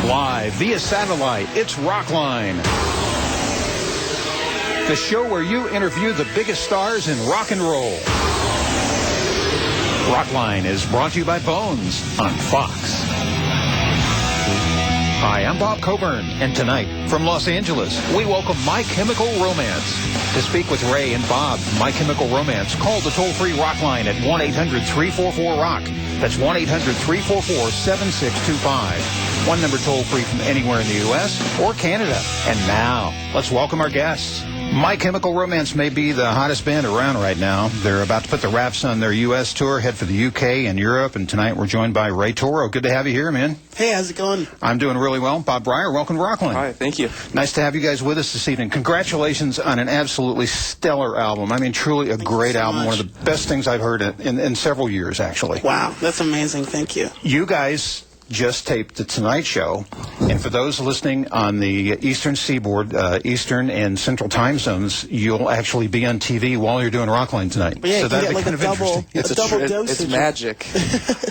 Live via satellite, it's Rockline. The show where you interview the biggest stars in rock and roll. Rockline is brought to you by Bones on Fox. Hi, I'm Bob Coburn, and tonight, from Los Angeles, we welcome My Chemical Romance. To speak with Ray and Bob, My Chemical Romance, call the toll-free Rockline at 1-800-344-ROCK. That's 1-800-344-7625. One number toll-free from anywhere in the U.S. or Canada. And now, let's welcome our guests. My Chemical Romance may be the hottest band around right now. They're about to put the wraps on their U.S. tour, head for the U.K. and Europe, and tonight we're joined by Ray Toro. Good to have you here, man. Hey, how's it going? I'm doing really well. Bob Bryar, welcome to Rockline. Hi, thank you. Nice to have you guys with us this evening. Congratulations on an absolutely stellar album. I mean, truly a great album. One of the best things I've heard in several years, actually. Wow, that's amazing. Thank you. You guys just taped the Tonight Show, and for those listening on the Eastern Seaboard, Eastern and Central time zones, you'll actually be on TV while you're doing Rockline tonight. Yeah, so that'd be like kind of interesting. It's a double dosage. It's magic.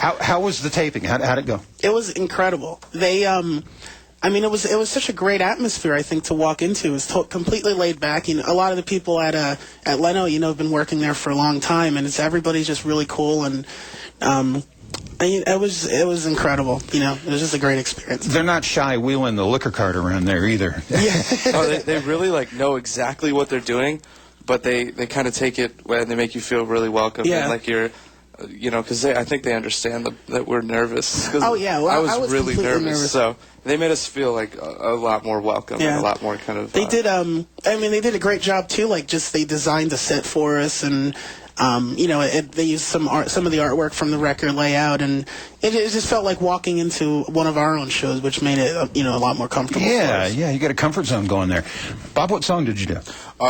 How was the taping? How'd it go? It was incredible. They, I mean, it was such a great atmosphere, I think, to walk into. It was completely laid back. You know, a lot of the people at Leno, have been working there for a long time, and everybody's just really cool, and it was incredible. It was just a great experience. They're not shy wheeling the liquor cart around there either. Yeah. They really know exactly what they're doing, but they kind of take it and they make you feel really welcome. Yeah. And like you're, because I think they understand that we're nervous. Oh yeah, well, I was really nervous, so they made us feel like a lot more welcome and a lot more kind of. They did. They did a great job too. Like, just they designed the set for us, and they used some of the artwork from the record layout, and it just felt like walking into one of our own shows, which made it a lot more comfortable. Yeah, you got a comfort zone going there. Bob, what song did you do?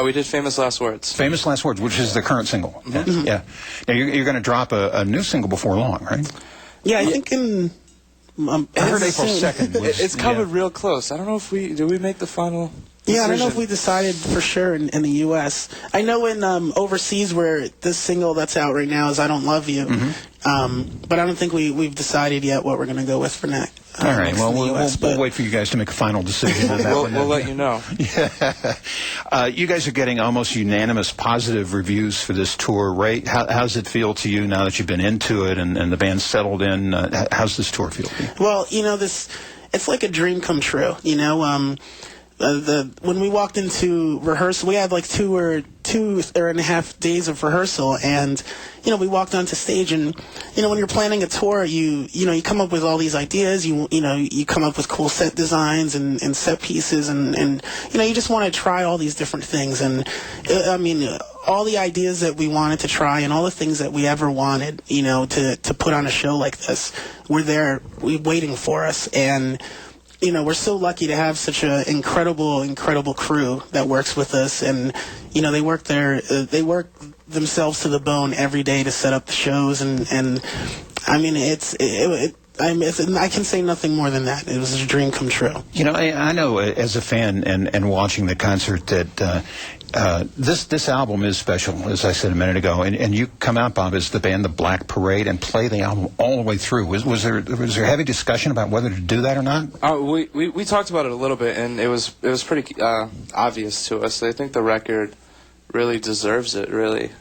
We did Famous Last Words. Famous Last Words, which is the current single. Mm-hmm. Yeah. Now you're going to drop a new single before long, right? Yeah, I think in. I heard April 2nd. It's coming real close. I don't know if we make the final. Yeah, I don't know if we decided for sure in the U.S. I know in overseas, where this single that's out right now is "I Don't Love You," but I don't think we've decided yet what we're going to go with for next. All right. Well, we'll wait for you guys to make a final decision on that one. We'll let you know. Yeah. You guys are getting almost unanimous positive reviews for this tour. Ray, how's it feel to you now that you've been into it and the band's settled in? How's this tour feel to you? Well, it's like a dream come true. When we walked into rehearsal, we had like two and a half days of rehearsal, and we walked onto stage, and when you're planning a tour, you come up with all these ideas, you come up with cool set designs and set pieces, and you just want to try all these different things, and all the ideas that we wanted to try and all the things that we ever wanted to put on a show like this were there waiting for us. And we're so lucky to have such an incredible crew that works with us, and they work themselves to the bone every day to set up the shows, and I mean I can say nothing more than that. It was a dream come true. I know as a fan and watching the concert that this album is special, as I said a minute ago, and you come out, Bob, as the band The Black Parade and play the album all the way through. Was there heavy discussion about whether to do that or not? We talked about it a little bit, and it was pretty obvious to us. I think the record really deserves it. Really,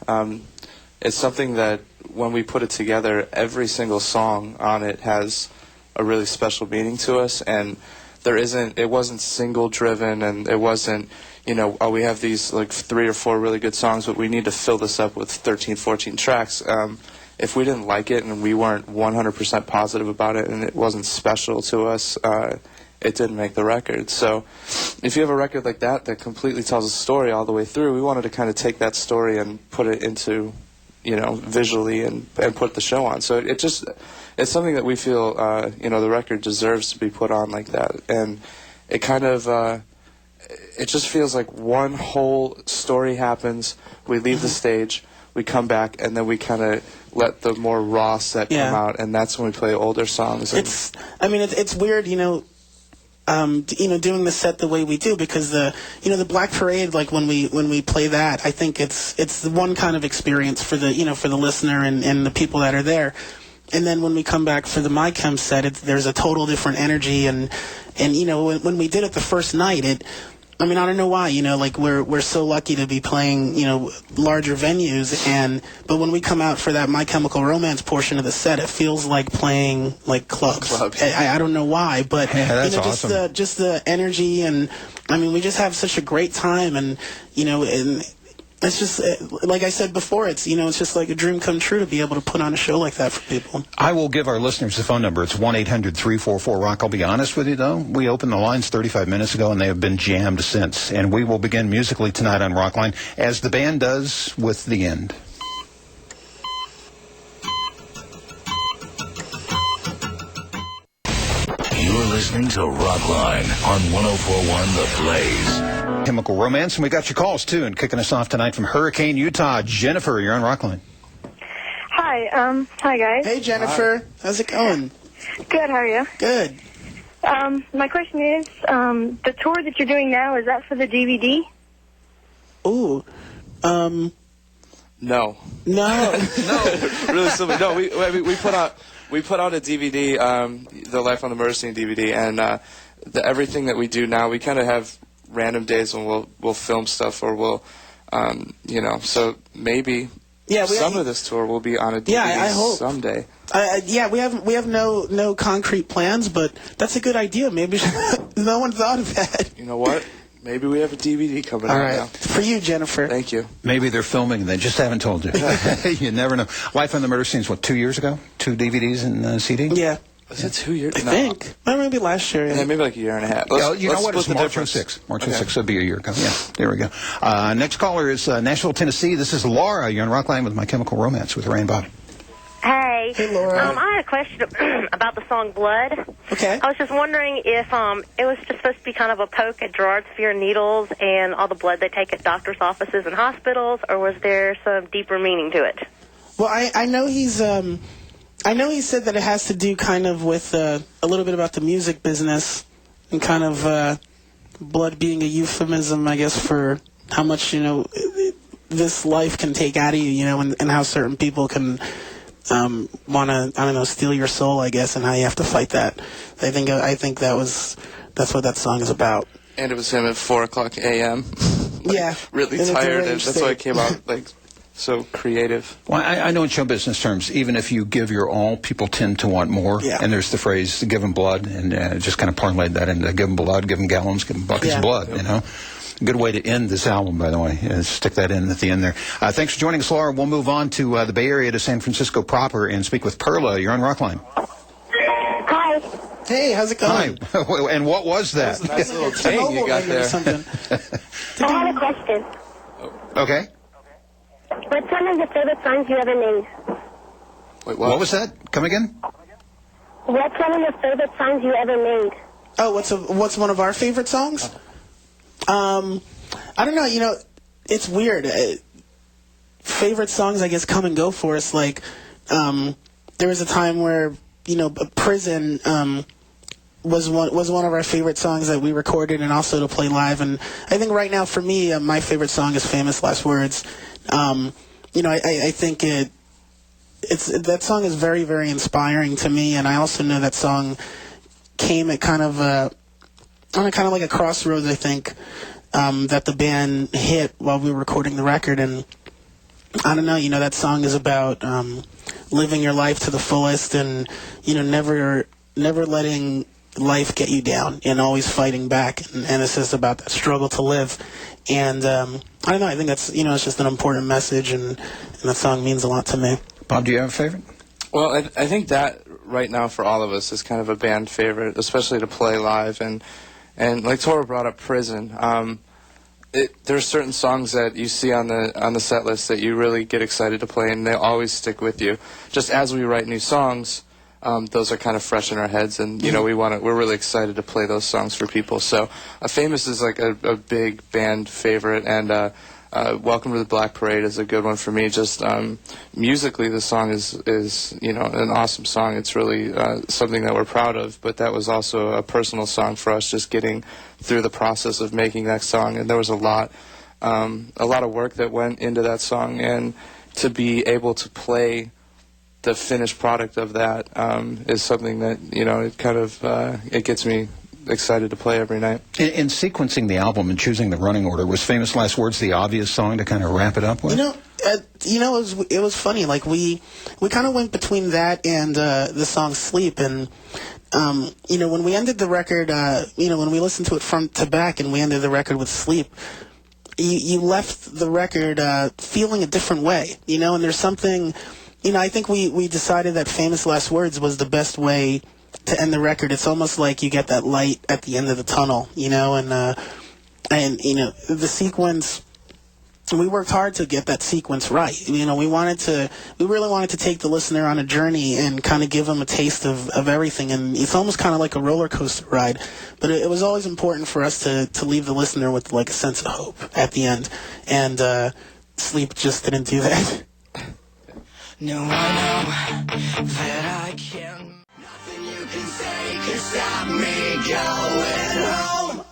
it's something that when we put it together, every single song on it has a really special meaning to us, and it wasn't single driven, and it wasn't we have these like 3 or 4 really good songs, but we need to fill this up with 13, 14 tracks. If we didn't like it and we weren't 100% positive about it and it wasn't special to us, it didn't make the record. So if you have a record like that completely tells a story all the way through, we wanted to kind of take that story and put it into, visually and put the show on. So it's something that we feel, the record deserves to be put on like that. And it kind of, it just feels like one whole story happens, we leave the stage, we come back, and then we kind of let the more raw set come out, and that's when we play older songs. It's weird, doing the set the way we do, because the Black Parade, like when we play that, I think it's the one kind of experience for the for the listener and the people that are there. then when we come back for the My Chem set, there's a total different energy, and when we did it the first night, I don't know why, like we're so lucky to be playing, larger venues, but when we come out for that My Chemical Romance portion of the set, it feels like playing like clubs. I don't know why, but that's awesome. just the energy, and we just have such a great time, and it's just like I said before, it's just like a dream come true to be able to put on a show like that for people. I will give our listeners the phone number. It's 1-800-344-ROCK. I'll be honest with you, though. We opened the lines 35 minutes ago, and they have been jammed since. And we will begin musically tonight on Rockline, as the band does with The End. You're listening to Rockline on 104.1 The Blaze. Chemical Romance, and we got your calls, too. And kicking us off tonight from Hurricane, Utah. Jennifer, you're on Rockline. Hi, hi guys. Hey, Jennifer. Hi. How's it going? Good, how are you? Good. My question is, the tour that you're doing now, is that for the DVD? Ooh. No. No. No, really simple. No, we put out a DVD, the Life on the Murder Scene DVD, and everything that we do now, we kind of have random days when we'll film stuff, or we'll, so maybe some of this tour will be on a DVD I hope someday. We have no concrete plans, but that's a good idea. Maybe no one thought of that. You know what? Maybe we have a DVD coming out now. For you, Jennifer. Thank you. Maybe they're filming and they just haven't told you. You never know. Life on the Murder Scene, 2 years ago? 2 DVDs and CD? Yeah. Was it 2 years? I think. Or maybe last year. Yeah, maybe like a year and a half. You know what? It's March 06th. March 06th will be a year ago. Yeah, there we go. Next caller is Nashville, Tennessee. This is Laura. You're on Rockline with My Chemical Romance with Ray and Bob. Hey. Hey, Laura. I had a question about the song Blood. Okay. I was just wondering if it was just supposed to be kind of a poke at Gerard's fear of needles and all the blood they take at doctors' offices and hospitals, or was there some deeper meaning to it? Well, I know he's I know he said that it has to do kind of with a little bit about the music business and kind of blood being a euphemism, I guess, for how much, this life can take out of you, and how certain people can want to, steal your soul, I guess, and how you have to fight that. I think that's what that song is about. And it was him at 4:00 a.m. Yeah. Really tired, and that's why it came out, so creative. Well, I know in show business terms, even if you give your all, people tend to want more. Yeah. And there's the phrase, give them blood, and just kind of parlayed that into give them blood, give them gallons, give them buckets of blood, Good way to end this album, by the way. Stick that in at the end there. Thanks for joining us, Laura. We'll move on to the Bay Area, to San Francisco proper, and speak with Perla. You're on Rockline. Hi. Hey, how's it going? Hi. And what was that? That was a nice little thing you got there. I have a question. Okay. What's one of your favorite songs you ever made? Wait, what was that? Come again? What's one of your favorite songs you ever made? Oh, what's one of our favorite songs? I don't know. It's weird. Favorite songs, I guess, come and go for us. Like, there was a time where Prison was one of our favorite songs that we recorded and also to play live. And I think right now for me, my favorite song is Famous Last Words. I think that song is very, very inspiring to me, and I also know that song came at kind of like a crossroads, I think, that the band hit while we were recording the record. And I don't know, that song is about living your life to the fullest, and never letting life get you down, and always fighting back. And it's just about that struggle to live. And I don't know, I think that's it's just an important message, and that song means a lot to me. Bob, do you have a favorite? Well, I think that right now for all of us is kind of a band favorite, especially to play live. And like Toro brought up Prison. There are certain songs that you see on the set list that you really get excited to play, and they always stick with you. Just as we write new songs, those are kind of fresh in our heads, and we're really excited to play those songs for people. So Famous is like a big band favorite, and Welcome to the Black Parade is a good one for me. Just musically, the song is an awesome song. It's really something that we're proud of, but that was also a personal song for us, just getting through the process of making that song. And there was a lot of work that went into that song, and to be able to play the finished product of that is something that, it kind of it gets me excited to play every night. In sequencing the album and choosing the running order, was Famous Last Words the obvious song to kind of wrap it up with? It was funny. Like we kind of went between that and the song "Sleep," and when we ended the record, when we listened to it front to back, and we ended the record with "Sleep," you left the record feeling a different way, And there's something, I think we decided that "Famous Last Words" was the best way to end the record. It's almost like you get that light at the end of the tunnel, and the sequence. We worked hard to get that sequence right. We really wanted to take the listener on a journey and kind of give them a taste of everything. And it's almost kind of like a roller coaster ride. But it was always important for us to leave the listener with like a sense of hope at the end. And Sleep just didn't do that. No, I know that I can. Nothing you can say can stop me going home.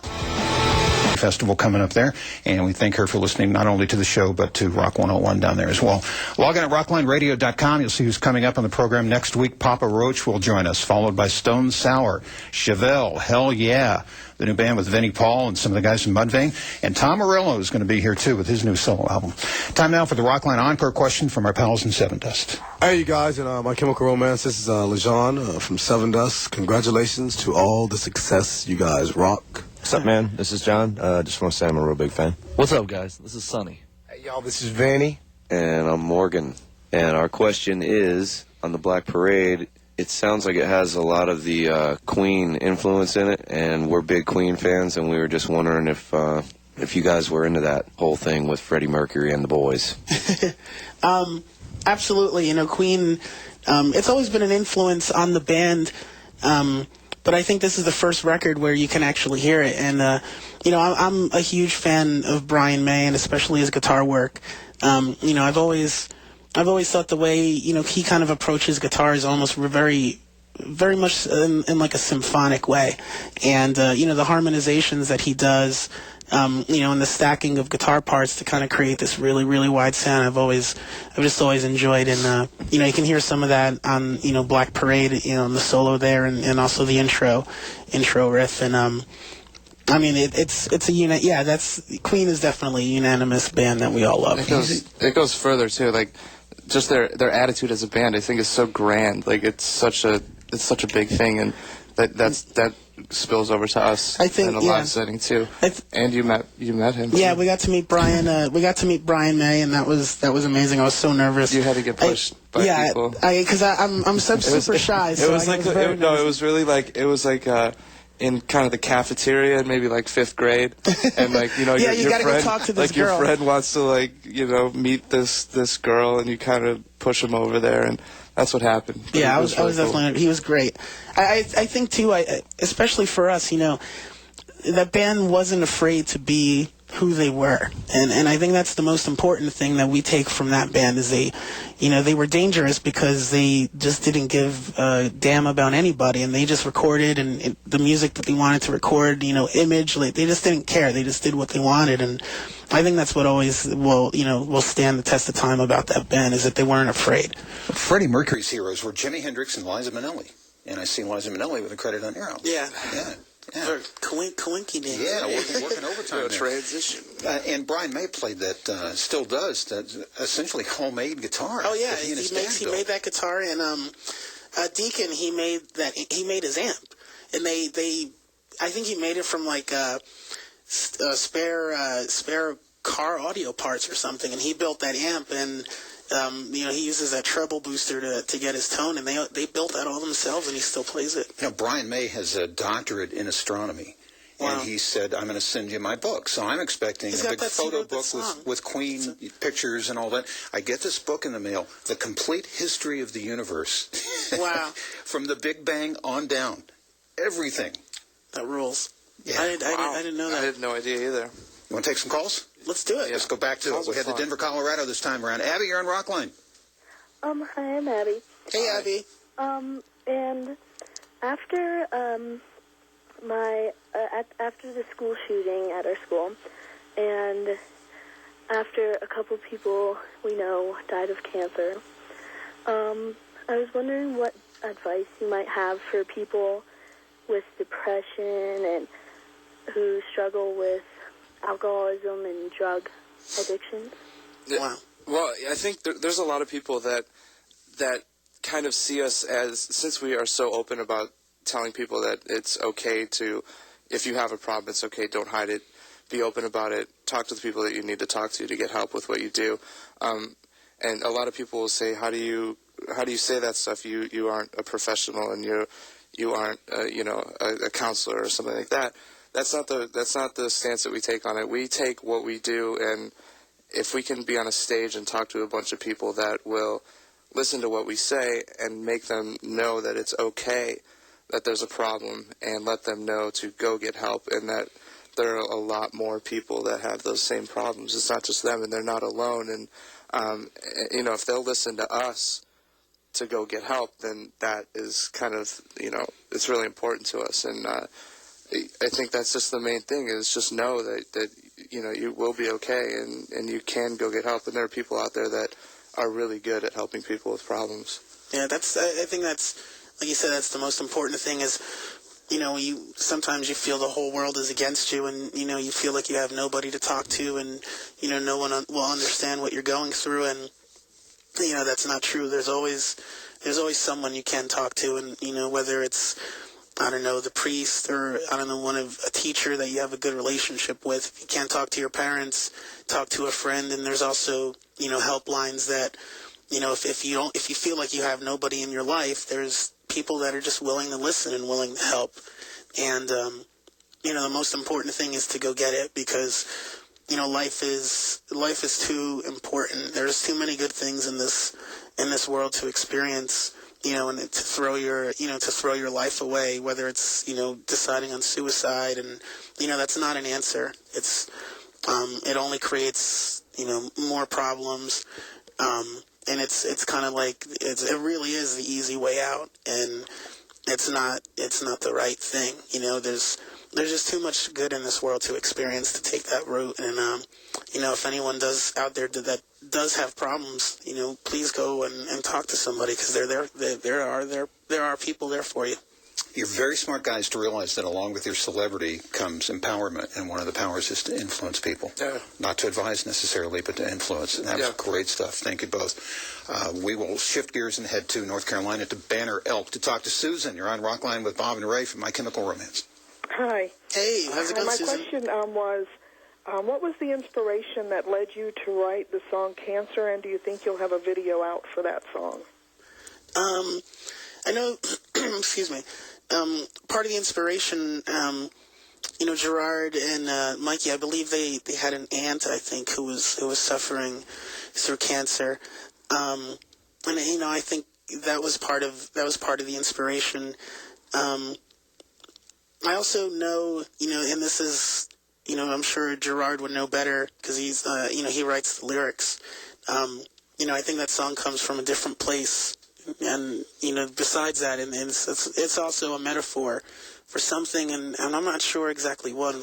Festival coming up there, and we thank her for listening not only to the show but to Rock 101 down there as well. Log in at rocklineradio.com. You'll see who's coming up on the program next week. Papa Roach will join us, followed by Stone Sour, Chevelle, Hell Yeah, the new band with Vinnie Paul and some of the guys from Mudvayne, and Tom Morello is going to be here too with his new solo album. Time now for the Rockline Encore question from our pals in Seven Dust. Hey, you guys, and My Chemical Romance. This is LeJean from Seven Dust. Congratulations to all the success. You guys rock. What's up, man? This is John. Just want to say I'm a real big fan. What's up, guys? This is Sonny. Hey, y'all, this is Vanny. And I'm Morgan. And our question is, on the Black Parade, it sounds like it has a lot of the Queen influence in it, and we're big Queen fans, and we were just wondering if you guys were into that whole thing with Freddie Mercury and the boys. Absolutely. Queen, it's always been an influence on the band, but I think this is the first record where you can actually hear it. And, I'm a huge fan of Brian May, and especially his guitar work. I've always thought the way, he kind of approaches guitar is almost very, very much in like a symphonic way. And, the harmonizations that he does, and the stacking of guitar parts to kind of create this really, really wide sound, I've just always enjoyed. And, you can hear some of that on, Black Parade, in the solo there, and also the intro riff. And, it's a unit. Yeah, Queen is definitely a unanimous band that we all love. It goes further too. Like, just their attitude as a band, I think, is so grand. Like, it's such a big thing, and that spills over to us in a live setting too. And you met him. Yeah, too. we got to meet Brian. We got to meet Brian May, and that was amazing. I was so nervous. You had to get pushed by people. Because I'm super shy. It was really like in kind of the cafeteria in maybe like 5th grade, and like you your gotta friend, go talk to this like girl. Your friend wants to meet this girl, and you kind of push him over there, and that's what happened. But yeah, I was really definitely. He was great. I think too. Especially for us, that band wasn't afraid to be who they were, and I think that's the most important thing that we take from that band is they were dangerous because they just didn't give a damn about anybody, and they just recorded and the music that they wanted to record, image, like, they just didn't care. They just did what they wanted, and I think that's what always will stand the test of time about that band is that they weren't afraid. Freddie Mercury's heroes were Jimi Hendrix and Liza Minnelli, and I see Liza Minnelli with a credit on your album. Yeah. Yeah. Coinky days. Yeah, working overtime there. Transition. And Brian May played that, still does, that essentially homemade guitar. Oh yeah, he he made that guitar, and Deacon he made his amp, and I think he made it from like spare car audio parts or something, and he built that amp, and he uses that treble booster to get his tone, and they built that all themselves, and he still plays it. Brian May has a doctorate in astronomy. Wow. And he said, I'm going to send you my book. So I'm expecting a big photo book with Queen pictures and all that. I get this book in the mail, The Complete History of the Universe. Wow. From the Big Bang on down. Everything. That rules. Yeah. I didn't know that. I had no idea either. You want to take some calls? Let's do it. Let's go back to it. We had the Denver, Colorado this time around. Abby, you're on Rockline. Hi, I'm Abby. Hey, Abby. And after after the school shooting at our school, and after a couple people we know died of cancer, I was wondering what advice you might have for people with depression and who struggle with alcoholism and drug addiction. Wow. Well, I think there's a lot of people that kind of see us as, since we are so open about telling people that it's okay to, if you have a problem, it's okay, don't hide it, be open about it, talk to the people that you need to talk to get help with what you do. And a lot of people will say, how do you say that stuff? You aren't a professional, and you aren't a counselor or something like that. That's not the stance that we take on it. We take what we do, and if we can be on a stage and talk to a bunch of people that will listen to what we say and make them know that it's okay, that there's a problem, and let them know to go get help, and that there are a lot more people that have those same problems. It's not just them, and they're not alone. And if they'll listen to us to go get help, then that is kind of, it's really important to us. And I think that's just the main thing, is just know that you will be okay, and you can go get help. And there are people out there that are really good at helping people with problems. Yeah, I think that's, like you said, that's the most important thing is, sometimes you feel the whole world is against you, and, you feel like you have nobody to talk to, and, no one will understand what you're going through, and, that's not true. There's always someone you can talk to, and, whether it's, I don't know, the priest, or, I don't know, a teacher that you have a good relationship with. If you can't talk to your parents, talk to a friend, and there's also, helplines that, if you feel like you have nobody in your life, there's people that are just willing to listen and willing to help. And, the most important thing is to go get it, because, life is too important. There's too many good things in this world to experience, and to throw your life away, whether it's, deciding on suicide, and, that's not an answer. It only creates, more problems. And it's kind of like, it really is the easy way out, and it's not the right thing. There's just too much good in this world to experience to take that route. And, if anyone out there that does have problems, please go and talk to somebody, because there are people there for you. You're very smart guys to realize that along with your celebrity comes empowerment, and one of the powers is to influence people. Yeah. Not to advise necessarily, but to influence. And that's great stuff. Thank you both. We will shift gears and head to North Carolina, to Banner Elk, to talk to Susan. You're on Rockline with Bob and Ray from My Chemical Romance. Hi. Hey, how's it going, Susan? My question was, what was the inspiration that led you to write the song Cancer, and do you think you'll have a video out for that song? I know, excuse me, part of the inspiration, Gerard and Mikey, I believe they had an aunt, I think, who was suffering through cancer, and I think that was part of the inspiration. I also know, and this is, I'm sure Gerard would know better, because he's, he writes the lyrics. I think that song comes from a different place. And, besides that, and it's also a metaphor for something, and I'm not sure exactly what.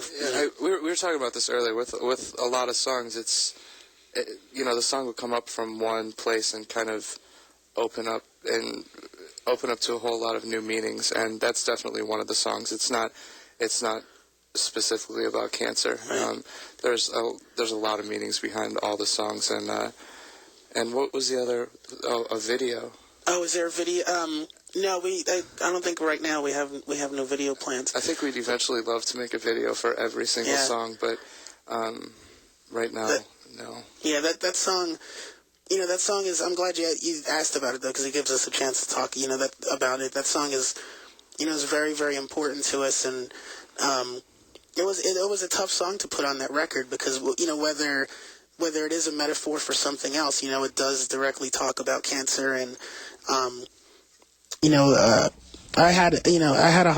We were talking about this earlier. With a lot of songs, the song will come up from one place and kind of open up to a whole lot of new meanings, and that's definitely one of the songs. It's not specifically about cancer. Right. There's a lot of meanings behind all the songs, and what was the other? A video. Oh, is there a video? No, I don't think right now we have no video plans. I think we'd eventually love to make a video for every single song, but right now, no. Yeah, that song. That song is. I'm glad you asked about it, though, because it gives us a chance to talk. About it. That song is, is very, very important to us, and it was a tough song to put on that record, because whether it is a metaphor for something else, it does directly talk about cancer, and I had a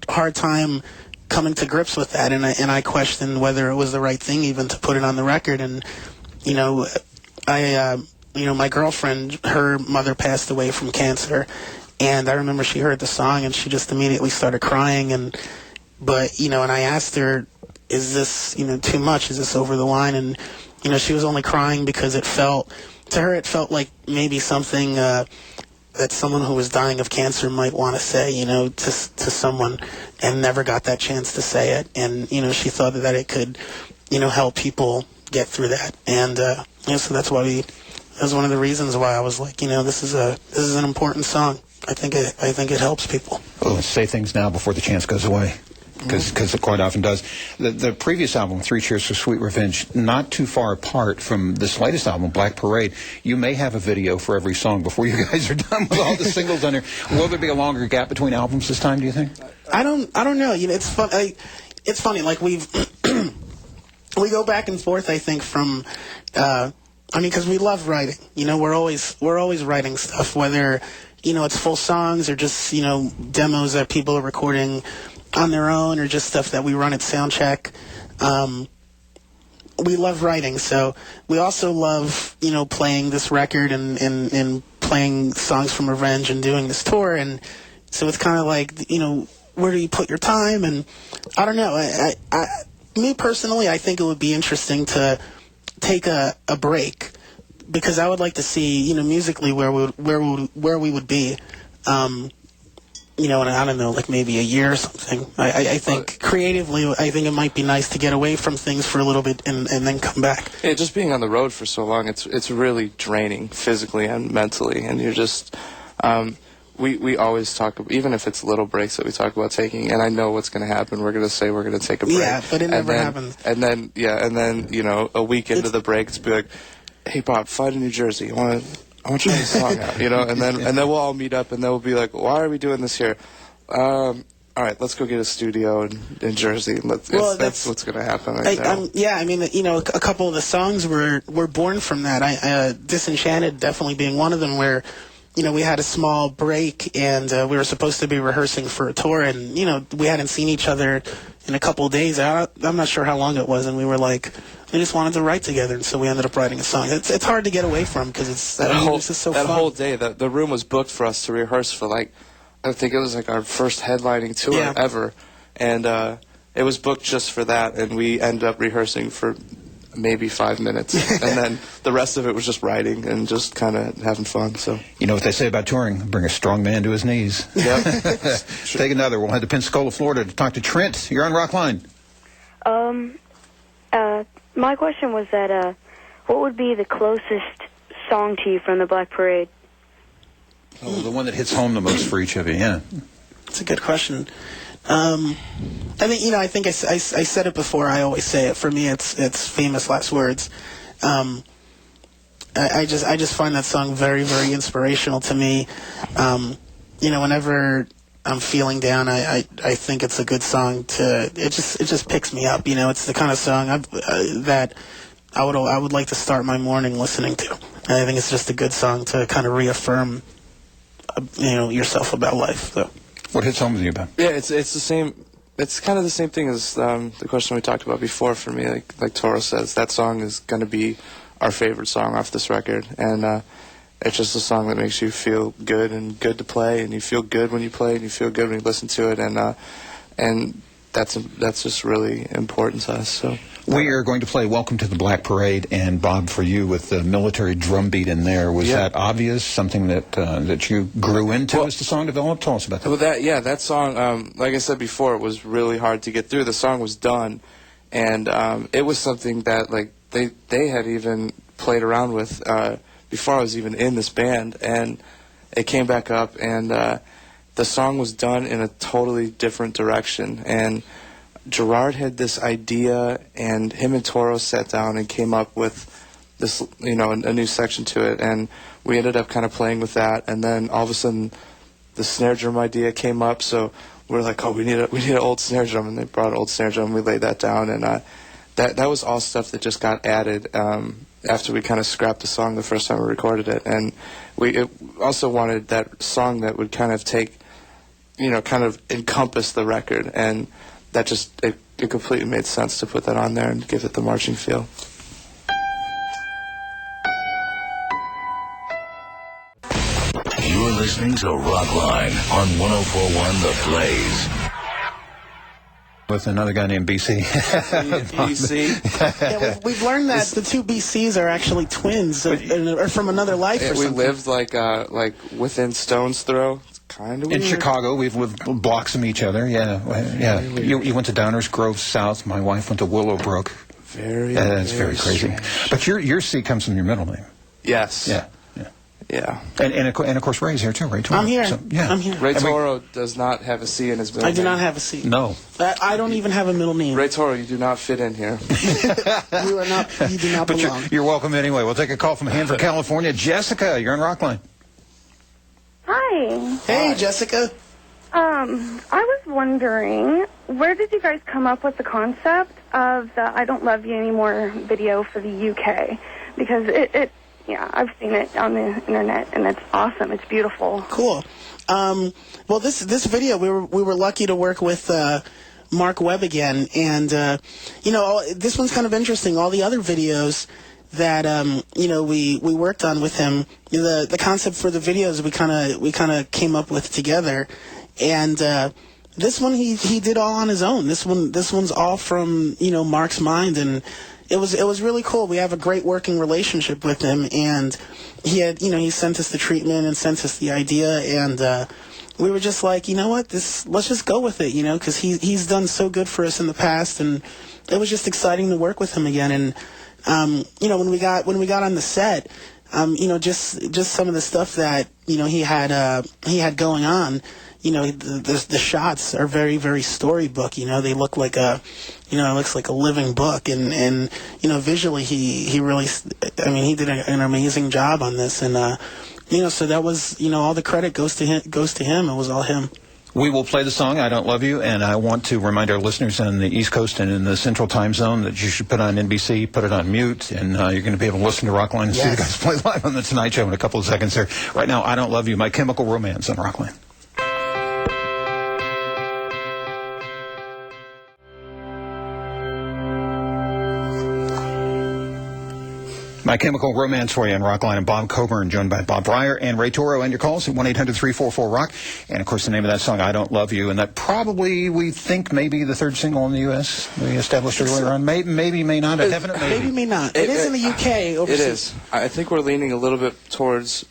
hard time coming to grips with that, and I questioned whether it was the right thing even to put it on the record. And my girlfriend, her mother passed away from cancer, and I remember she heard the song and she just immediately started crying, and I asked her, is this too much? Is this over the line? And she was only crying because to her it felt like maybe something that someone who was dying of cancer might want to say, to someone, and never got that chance to say it. And she thought that it could, help people get through that. And so that's why that was one of the reasons why I was like, this is an important song. I think it helps people. Well, let's say things now before the chance goes away. Because it quite often does. The previous album, Three Cheers for Sweet Revenge, not too far apart from this latest album, Black Parade. You may have a video for every song before you guys are done with all the singles on there. Will there be a longer gap between albums this time, do you think? I don't know. It's fun. It's funny. Like we go back and forth. I think from. Because we love writing. We're always writing stuff, whether it's full songs or just demos that people are recording on their own, or just stuff that we run at soundcheck. We love writing, so we also love playing this record and playing songs from Revenge and doing this tour. And so it's kind of like where do you put your time? And I don't know. Me personally, I think it would be interesting to take a break, because I would like to see musically where we would be. In, I don't know, like maybe a year or something. I think creatively, I think it might be nice to get away from things for a little bit and then come back. Yeah, just being on the road for so long, it's really draining physically and mentally, and you're just, we always talk, even if it's little breaks that we talk about taking, and I know what's going to happen. We're going to say we're going to take a break. Yeah, but it never happens. And then, a week into the break, it's be like, hey, Bob, fly to New Jersey. I want you to try this song out, and then we'll all meet up, and then we'll be like, why are we doing this here? All right, let's go get a studio in Jersey. That's what's going to happen. A couple of the songs were born from that. Disenchanted definitely being one of them, where we had a small break, and we were supposed to be rehearsing for a tour, and we hadn't seen each other in a couple of days. I'm not sure how long it was, and we were like, we just wanted to write together, and so we ended up writing a song. It's hard to get away from, because it's just so fun. That whole day, the room was booked for us to rehearse for, I think it was our first headlining tour ever, and it was booked just for that, and we ended up rehearsing for maybe 5 minutes, and then the rest of it was just writing and just kind of having fun. So you know what they say about touring: bring a strong man to his knees. Yep. Take another. We'll head to Pensacola, Florida, to talk to Trent. You're on Rockline. My question was that what would be the closest song to you from the Black Parade? Oh, the one that hits home the most for each of you. Yeah, that's a good question. I think I said it before. I always say it. For me, it's Famous Last Words. I just find that song very, very inspirational to me. Whenever I'm feeling down, I think it's a good song it just picks me up. It's the kind of song that I would like to start my morning listening to. And I think it's just a good song to kind of reaffirm yourself about life. So. What hits home with you about? Yeah, it's the same. It's kind of the same thing as the question we talked about before. For me, like Toro says, that song is going to be our favorite song off this record, and it's just a song that makes you feel good and good to play, and you feel good when you play, and you feel good when you listen to it, and that's just really important to us. So. We are going to play Welcome to the Black Parade, and Bob, for you, with the military drum beat in there, was that obvious, something that you grew into as the song developed? Tell us about that. Well, that song, like I said before, it was really hard to get through. The song was done, and it was something that they had even played around with before I was even in this band, and it came back up, and the song was done in a totally different direction, and Gerard had this idea, and him and Toro sat down and came up with this, a new section to it, and we ended up kind of playing with that, and then all of a sudden the snare drum idea came up, so we're like, oh, we need an old snare drum, and they brought an old snare drum, and we laid that down, and that was all stuff that just got added after we kind of scrapped the song the first time we recorded it, and we also wanted that song that would kind of take, kind of encompass the record, and that just, it completely made sense to put that on there and give it the marching feel. You're listening to Rockline on 104.1 The Blaze. with another guy named BC. BC. Yeah, we've learned that the two BCs are actually twins, or from another life. Yeah, or we something. lived like within stone's throw. It's kind of weird. In Chicago, we've lived blocks from each other. Yeah. You went to Downers Grove South. My wife went to Willowbrook. That's very crazy. But your C comes from your middle name. Yes. Yeah. And of course Ray's here too. Ray Toro. I'm here. So, yeah. I'm here. Ray Toro does not have a C in his middle name. I do not have a C. No. I don't even have a middle name. Ray Toro, you do not fit in here. You are not. You do not But belong. you're welcome anyway. We'll take a call from Hanford, California. Jessica, you're on Rockline. Hi. Hey, Jessica. I was wondering, where did you guys come up with the concept of the I Don't Love You Anymore video for the UK? Because I've seen it on the internet, and it's awesome. It's beautiful. Cool. Well, this video, we were lucky to work with Mark Webb again, and this one's kind of interesting. All the other videos that we worked on with him, the concept for the videos we kind of came up with together, and this one he did all on his own. This one's all from Mark's mind, and it was really cool. We have a great working relationship with him, and he sent us the treatment and sent us the idea, and we were just like, you know what, let's just go with it, because he's done so good for us in the past, and it was just exciting to work with him again. And when we got on the set, just some of the stuff that he had going on. The shots are very, very storybook. They look like it looks like a living book, and visually he really, he did an amazing job on this, and so that was, all the credit goes to him. It was all him. We will play the song I Don't Love You, and I want to remind our listeners on the East Coast and in the Central Time Zone that you should put on NBC, put it on mute, and you're going to be able to listen to Rockline and see the guys play live on the Tonight Show in a couple of seconds here. Right now, I Don't Love You, My Chemical Romance on Rockline. My Chemical Romance for you on Rockline, and Bob Coburn, joined by Bob Bryar and Ray Toro. And your calls at 1-800-344-ROCK. And, of course, the name of that song, I Don't Love You. And that probably, we think, may be the third single in the U.S. we established earlier on. Maybe, may not. A definite maybe. Maybe, may not. It is in the UK. Overseas. It is. I think we're leaning a little bit towards...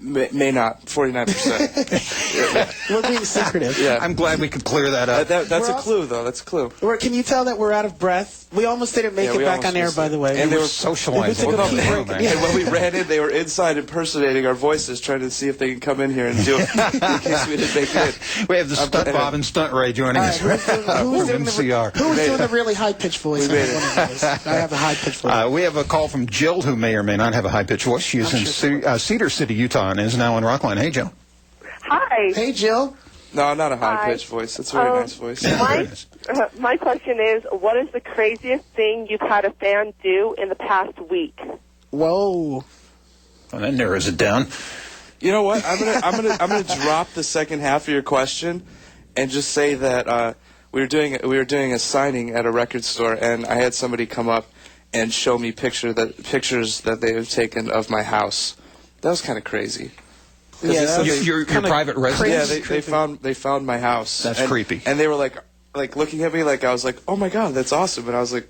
May not, 49%. We're being secretive. Yeah. I'm glad we could clear that up. That's a clue, though. That's a clue. Can you tell that we're out of breath? We almost didn't make it back on air, by the way. And they were socializing. And when we ran in, they were inside impersonating our voices, trying to see if they can come in here and do it in case we didn't make it in. We have the Stunt Bob and Stunt Ray joining us from MCR. Who's doing the really high-pitched voice? I have a high-pitched voice. We have a call from Jill, who may or may not have a high-pitched voice. She is in Cedar City, Utah, and is now in Rockline. Hey, Jill. Hi. Hey, Jill. No, not a high-pitched voice. It's a very nice voice. My question is, what is the craziest thing you've had a fan do in the past week? Whoa. Well, that narrows it down. You know what? I'm gonna drop the second half of your question, and just say that we were doing a signing at a record store, and I had somebody come up and show me pictures that they have taken of my house. That was kind of crazy. Yeah, your private residence. Yeah, they found my house. That's creepy. And they were like looking at me like I was like, oh my god, that's awesome, and I was like,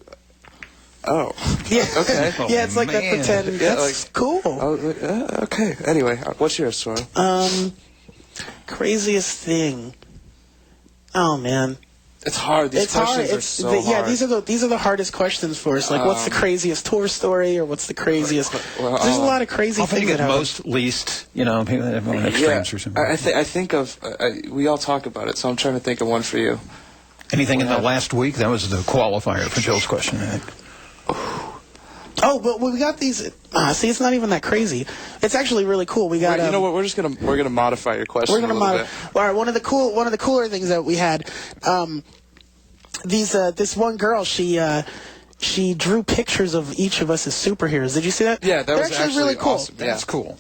oh, yeah, okay, yeah, it's like that pretend. Yeah, that's cool. I was like, okay. Anyway, what's yours, Toro? Craziest thing. Oh man. It's hard. These questions are so hard. Yeah, these are the hardest questions for us. Like, what's the craziest tour story, or what's the craziest? There's a lot of crazy things that happen. Most, least, people that have extremes or something. I think of. We all talk about it, so I'm trying to think of one for you. Anything in the last week? That was the qualifier for Jill's question, I think. Oh, but we got these. See, it's not even that crazy. It's actually really cool. We got. You know what? We're gonna modify your question. We're gonna modify. All right. One of the cooler things that we had. This one girl, she drew pictures of each of us as superheroes. Did you see that? Yeah, that was actually really cool. Awesome. Yeah. That's cool.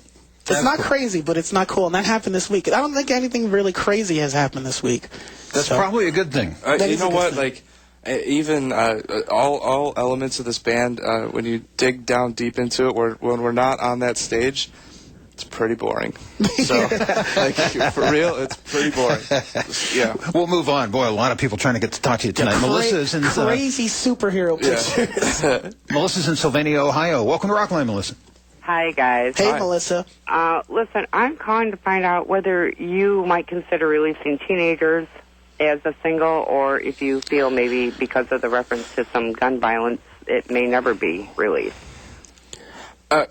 It's not crazy, but it's not cool, and that happened this week. I don't think anything really crazy has happened this week. That's probably a good thing. You know what? Like, even all elements of this band, when you dig down deep into it, when we're not on that stage, it's pretty boring. So, like, for real, it's pretty boring. Yeah. We'll move on. Boy, a lot of people trying to get to talk to you tonight. Melissa's in crazy superhero pictures. Melissa's in Sylvania, Ohio. Welcome to Rockline, Melissa. Hi, guys. Hey, Melissa. Listen, I'm calling to find out whether you might consider releasing Teenagers as a single, or if you feel maybe because of the reference to some gun violence, it may never be released. Oh,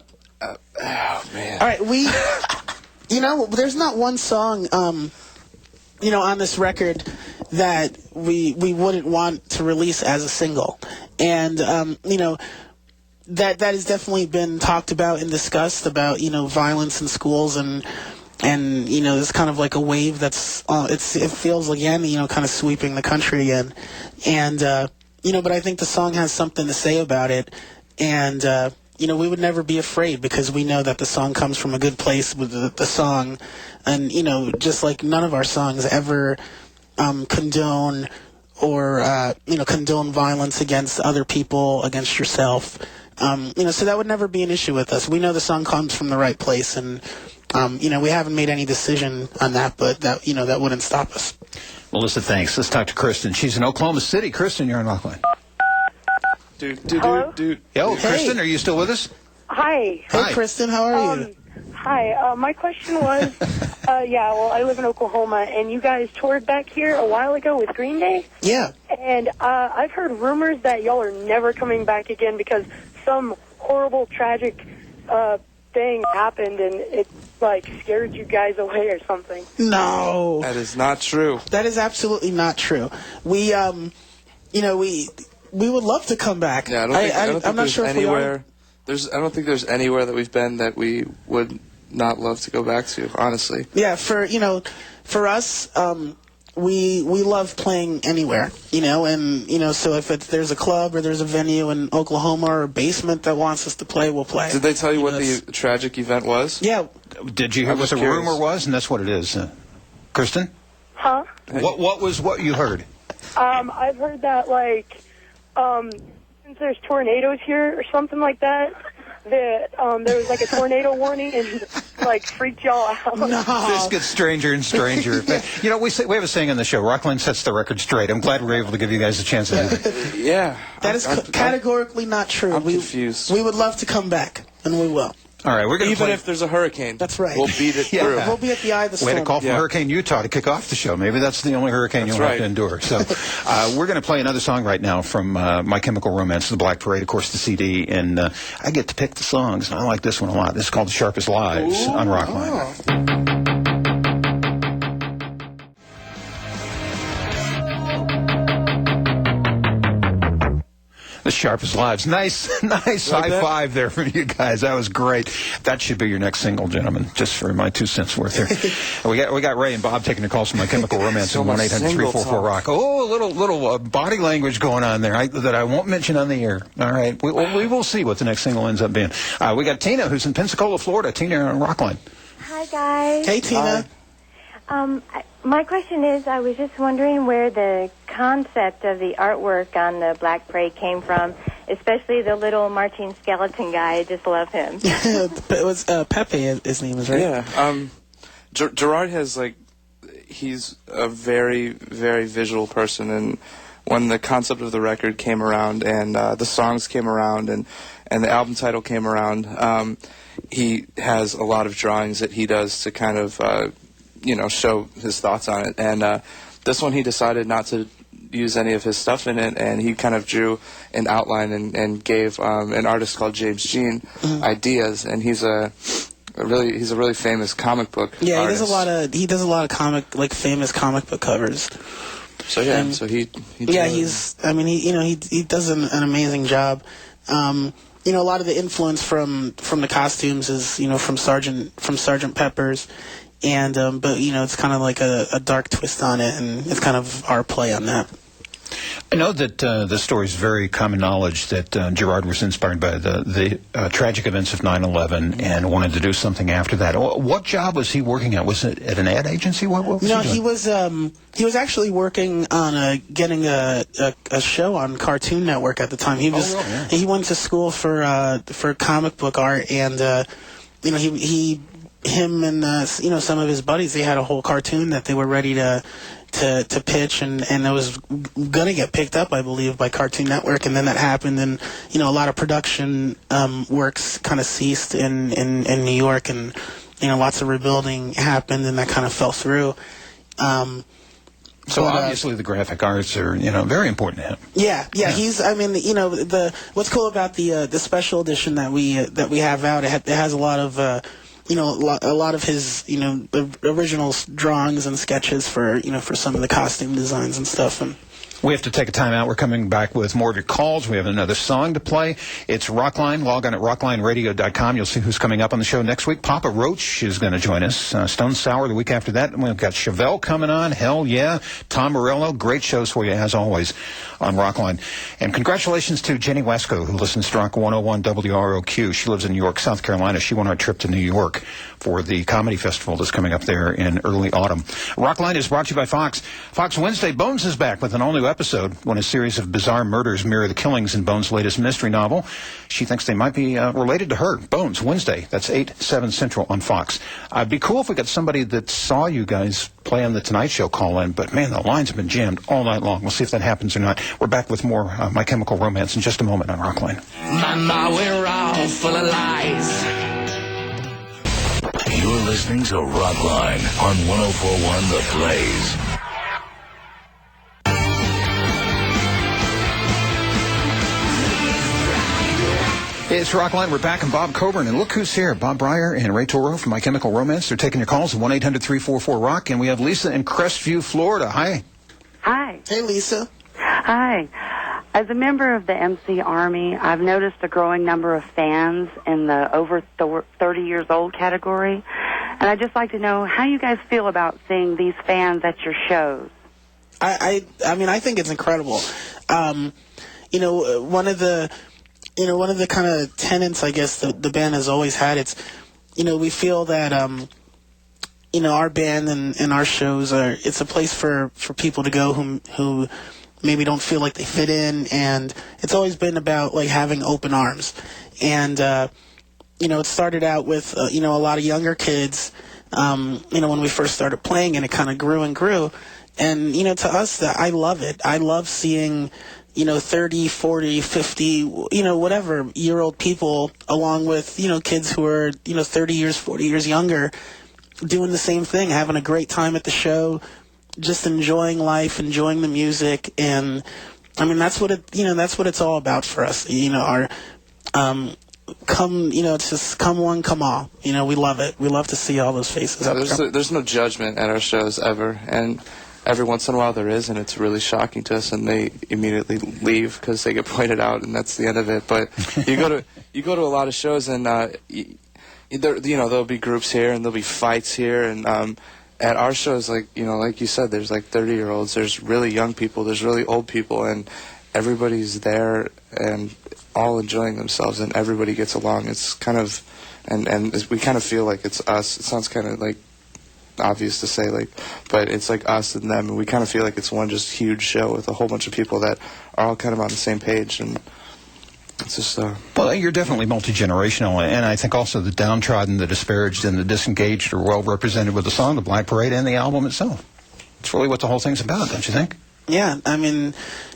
man. All right, there's not one song, on this record that we wouldn't want to release as a single. And, that has definitely been talked about and discussed about, violence in schools and it's kind of like a wave that's, it feels again, kind of sweeping the country again. And, but I think the song has something to say about it. And, we would never be afraid because we know that the song comes from a good place with the song. And, just like none of our songs ever condone or, condone violence against other people, against yourself. So that would never be an issue with us. We know the song comes from the right place, and, we haven't made any decision on that, but that, that wouldn't stop us. Melissa, thanks. Let's talk to Kristen. She's in Oklahoma City. Kristen, you're on Rockline. Dude. Yo, hey. Kristen, are you still with us? Hi. Hey, Kristen, how are you? Hi. My question was, I live in Oklahoma, and you guys toured back here a while ago with Green Day. Yeah. And I've heard rumors that y'all are never coming back again because some horrible, tragic thing happened, and it, scared you guys away or something. No. That is not true. That is absolutely not true. We, we would love to come back. Yeah, I don't think there's anywhere. I don't think there's anywhere that we've been that we would not love to go back to, honestly. Yeah, for us, we love playing anywhere, and so if there's a club or there's a venue in Oklahoma or a basement that wants us to play, we'll play. Did they tell you what the tragic event was? Yeah. Did you hear what the rumor was? And that's what it is. Kristen? Huh? What was what you heard? I've heard that, since there's tornadoes here or something like that, that there was a tornado warning and freaked y'all out. No. This gets stranger and stranger. We have a saying on the show, Rockline sets the record straight. I'm glad we're able to give you guys a chance to do that. Yeah. That is categorically not true. I'm confused. We would love to come back, and we will. All right, we're going to Even if there's a hurricane. That's right. We'll beat it through. We'll be at the eye of the storm. We had a call from Hurricane Utah to kick off the show. Maybe that's the only hurricane you'll have to endure. So we're going to play another song right now from My Chemical Romance, The Black Parade, of course, the CD. And I get to pick the songs, and I like this one a lot. This is called The Sharpest Lives on Rockline. The Sharpest Lives. Nice high five there from you guys. That was great. That should be your next single, gentlemen, just for my 2 cents worth here. We got Ray and Bob taking the calls from My Chemical Romance at 1-800-344-ROCK. Oh, a little body language going on there that I won't mention on the air. All right. We will see what the next single ends up being. We got Tina, who's in Pensacola, Florida. Tina on Rockline. Hi, guys. Hey, Tina. My question is, I was just wondering where the concept of the artwork on the Black Parade came from, especially the little marching skeleton guy. I just love him. It was Pepe, his name is, right? Yeah. Gerard has, he's a very, very visual person, and when the concept of the record came around and the songs came around and the album title came around, he has a lot of drawings that he does to kind of show his thoughts on it. And this one he decided not to use any of his stuff in it, and he kind of drew an outline and gave an artist called James Jean ideas, and he's a really famous comic book artist. He does a lot of famous comic book covers. So yeah, and, so he he does an amazing job. A lot of the influence from the costumes is from Sgt. Pepper's. And but it's kind of like a dark twist on it, and it's kind of our play on that. I know that the story is very common knowledge that Gerard was inspired by the tragic events of 9/11 and wanted to do something after that. What job was he working at? Was it at an ad agency? What was he doing? He was actually working on getting a show on Cartoon Network at the time. He went to school for comic book art, and he him and some of his buddies, they had a whole cartoon that they were ready to pitch, and it was gonna get picked up, I believe, by Cartoon Network, and then that happened, and a lot of production works kind of ceased in New York, and lots of rebuilding happened, and that kind of fell through. So obviously the graphic arts are, very important to him. Yeah. He's. I mean, what's cool about the special edition that we have out, it has a lot of. A lot of his, original drawings and sketches for some of the costume designs and stuff. And we have to take a time out. We're coming back with more of your calls. We have another song to play. It's Rockline. Log on at rocklineradio.com. You'll see who's coming up on the show next week. Papa Roach is going to join us. Stone Sour the week after that. And we've got Chevelle coming on. Hell yeah. Tom Morello. Great shows for you, as always, on Rockline. And congratulations to Jenny Wasco, who listens to Rock 101 WROQ. She lives in New York, South Carolina. She won our trip to New York for the comedy festival that's coming up there in early autumn. Rockline is brought to you by Fox. Fox Wednesday, Bones is back with an all-new episode when a series of bizarre murders mirror the killings in Bones' latest mystery novel. She thinks they might be related to her. Bones, Wednesday. That's 8, 7 Central on Fox. It'd be cool if we got somebody that saw you guys play on The Tonight Show call in, but man, the lines have been jammed all night long. We'll see if that happens or not. We're back with more My Chemical Romance in just a moment on Rockline. Mama, we're all full of lies. You're listening to Rockline on 104.1 The Blaze. It's Rockline. We're back, and Bob Coburn. And look who's here. Bob Bryar and Ray Toro from My Chemical Romance. They're taking your calls at 1-800-344-ROCK. And we have Lisa in Crestview, Florida. Hi. Hi. Hey, Lisa. Hi. As a member of the MC Army, I've noticed a growing number of fans in the over 30 years old category. And I'd just like to know how you guys feel about seeing these fans at your shows. I mean, I think it's incredible. One of the kind of tenets, I guess, the band has always had, it's, we feel that, our band and our shows it's a place for people to go who maybe don't feel like they fit in, and it's always been about, like, having open arms. And, it started out with, a lot of younger kids, when we first started playing, and it kind of grew and grew. And, to us, I love it. I love seeing 30, 40, 50, whatever year-old people, along with, kids who are, 30 years, 40 years younger, doing the same thing, having a great time at the show, just enjoying life, enjoying the music. And I mean, that's what it's all about for us. It's just come one, come all. We love it. We love to see all those faces. There's no judgment at our shows ever. And every once in a while there is, and it's really shocking to us, and they immediately leave because they get pointed out, and that's the end of it. But you go to a lot of shows, and there'll be groups here, and there'll be fights here, and at our shows, like you said, there's like 30-year-olds, there's really young people, there's really old people, and everybody's there and all enjoying themselves, and everybody gets along. It's kind of, and we kind of feel like it's us. It sounds kind of like obvious to say, but it's like us and them, and we kind of feel like it's one just huge show with a whole bunch of people that are all kind of on the same page, and it's just well, you're definitely multi-generational, and I think also the downtrodden, the disparaged, and the disengaged are well represented with the song, The Black Parade, and the album itself. It's really what the whole thing's about, don't you think? Yeah, I mean,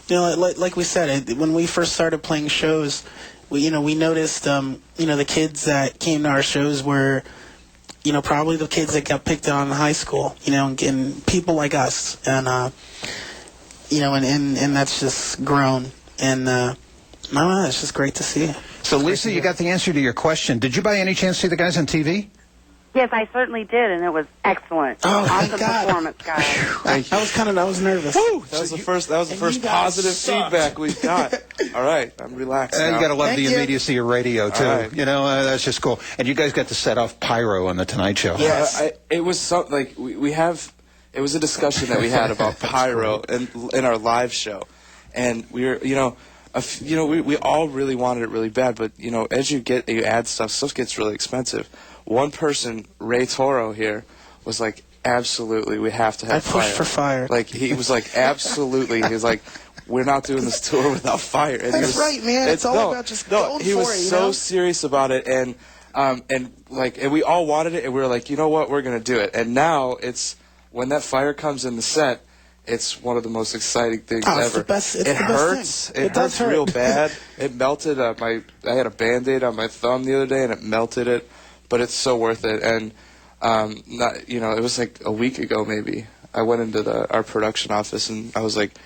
like we said, when we first started playing shows, we noticed, the kids that came to our shows were, probably the kids that got picked on in high school, and people like us, and, and that's just grown, and, I don't know, it's just great to see. So, Lisa, you got the answer to your question. Did you by any chance see the guys on TV? Yes, I certainly did, and it was excellent. Oh, awesome performance, guys. I was nervous. Woo! That was the first positive feedback we got. All right, I'm relaxed now. You got to love the immediacy of radio, too. Right. That's just cool. And you guys got to set off pyro on The Tonight Show. Yes. It was something like we have. It was a discussion that we had about pyro in our live show, and we were, we all really wanted it really bad, but as you add stuff gets really expensive. One person, Ray Toro here, was like, absolutely, we have to have fire. I pushed for fire. Like, he was like, absolutely. He was like, we're not doing this tour without fire. And That's right, man. It's all about just going for it. He was so serious about it, and And we all wanted it, and we were like, you know what, we're gonna do it. And now when that fire comes in the set, it's one of the most exciting things ever. It's the best. It hurts. Thing. It hurts real bad. It melted I had a Band-Aid on my thumb the other day, and it melted it. But it's so worth it. And it was like a week ago maybe. I went into our production office, and I was like,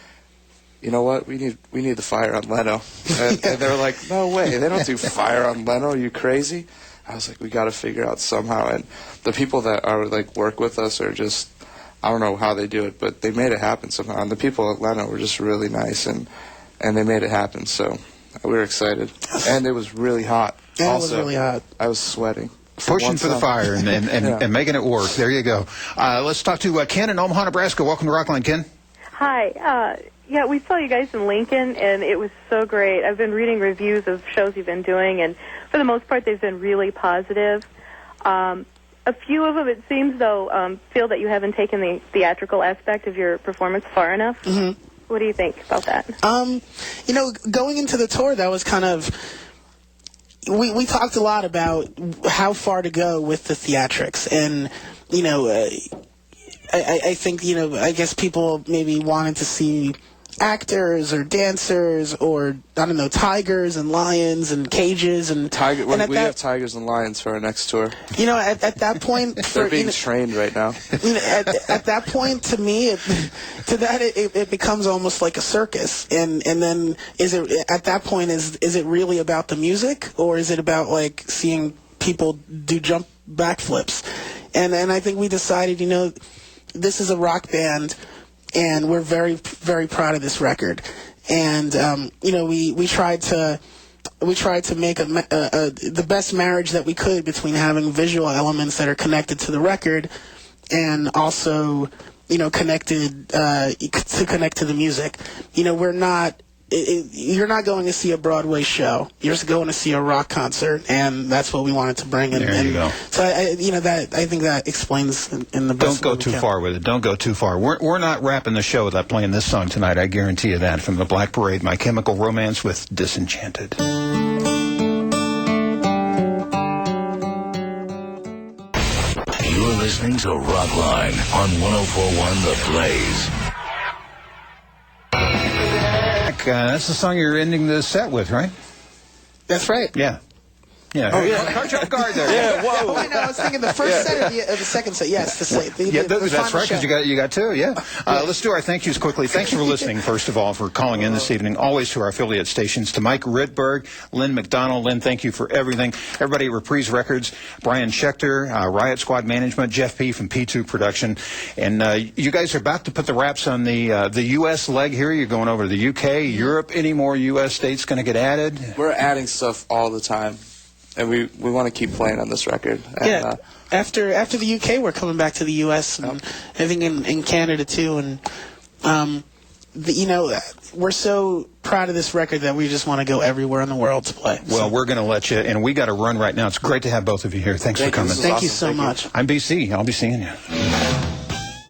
you know what? We need the fire on Leno. And they were like, no way. They don't do fire on Leno. Are you crazy? I was like, we got to figure out somehow. And the people that are work with us are just, I don't know how they do it, but they made it happen somehow. And the people at Leno were just really nice, and they made it happen. So we were excited. And it was really hot. Yeah, also, it was really hot. I was sweating. Pushing for the fire and making it work. There you go. Let's talk to Ken in Omaha, Nebraska. Welcome to Rockline, Ken. Hi. Yeah, we saw you guys in Lincoln, and it was so great. I've been reading reviews of shows you've been doing, and for the most part, they've been really positive. A few of them, it seems, though, feel that you haven't taken the theatrical aspect of your performance far enough. Mm-hmm. What do you think about that? Going into the tour, that was kind of... We talked a lot about how far to go with the theatrics, and, I think, I guess people maybe wanted to see actors or dancers or, I don't know, tigers and lions and cages and... We have tigers and lions for our next tour. At that point... They're being trained right now. At that point, to me, it becomes almost like a circus. And then at that point, is it really about the music, or is it about, seeing people do jump backflips? And I think we decided, this is a rock band, and we're very, very proud of this record. And we tried to make the best marriage that we could between having visual elements that are connected to the record, and also connect to the music. We're not. You're not going to see a Broadway show. You're just going to see a rock concert, and that's what we wanted to bring. There you go. So I think that explains in the best. Don't go too far with it. Don't go too far. We're not wrapping the show without playing this song tonight. I guarantee you that. From the Black Parade, My Chemical Romance with Disenchanted. You're listening to Rockline on 104.1 The Blaze. That's the song you're ending the set with, right? That's right. Yeah. Yeah. Oh, yeah. Caught you off guard there. Yeah, whoa. Oh, I know. I was thinking the first set of the second set. Yes, the that's right, because you got two, yeah. Let's do our thank yous quickly. Thanks for listening, first of all, for calling in this evening. Always to our affiliate stations. To Mike Ridberg, Lynn McDonald. Lynn, thank you for everything. Everybody at Reprise Records, Brian Schechter, Riot Squad Management, Jeff P. from P2 Production. And you guys are about to put the wraps on the U.S. leg here. You're going over to the U.K., Europe. Any more U.S. states going to get added? We're adding stuff all the time. And we want to keep playing on this record. And, yeah. After the UK, we're coming back to the US, and I think in Canada too. And we're so proud of this record that we just want to go everywhere in the world to play. Well, we're going to let you, and we got to run right now. It's great to have both of you here. Thanks for coming. Thank you so much. I'm BC. I'll be seeing you.